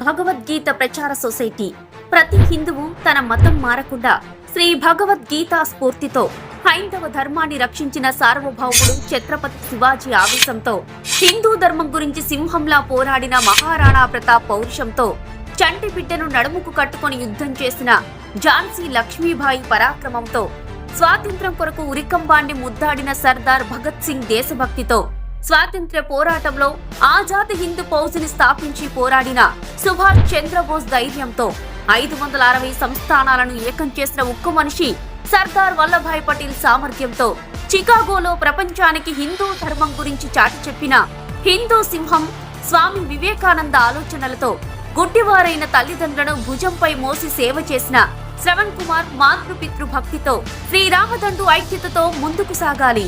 భగవద్గీత ప్రచార సొసైటీ ప్రతి హిందువు తన మతం మారకుండా శ్రీ భగవద్గీత స్ఫూర్తితో హైందవ ధర్మాన్ని రక్షించిన సార్వభౌముడు ఛత్రపతి శివాజీ ఆవేశంతో హిందూ ధర్మం గురించి సింహంలా పోరాడిన మహారాణా ప్రతాప్ పౌరుషంతో చంటి బిడ్డను నడుముకు కట్టుకొని యుద్ధం చేసిన ఝాన్సీ లక్ష్మీబాయి పరాక్రమంతో స్వాతంత్ర్యం కొరకు ఉరికంబాన్ని ముద్దాడిన సర్దార్ భగత్ సింగ్ దేశభక్తితో స్వాతంత్ర్య పోరాటంలో ఆజాద్ హింద్ ఫౌజ్ని స్థాపించి పోరాడిన సుభాష్ చంద్రబోస్ ధైర్యంతో 560 సంస్థానాలను ఏకం చేసిన ఉక్కు మనిషి సర్దార్ వల్లభాయ్ పటేల్ సామర్థ్యంతో చికాగోలో ప్రపంచానికి హిందూ ధర్మం గురించి చాటి చెప్పిన హిందూ సింహం స్వామి వివేకానంద ఆలోచనలతో గుడ్డివారైన తల్లిదండ్రులను భుజంపై మోసి సేవ చేసిన శ్రవణ్ కుమార్ మాతృపితృ భక్తితో శ్రీరామదండు ఐక్యతతో ముందుకు సాగాలి.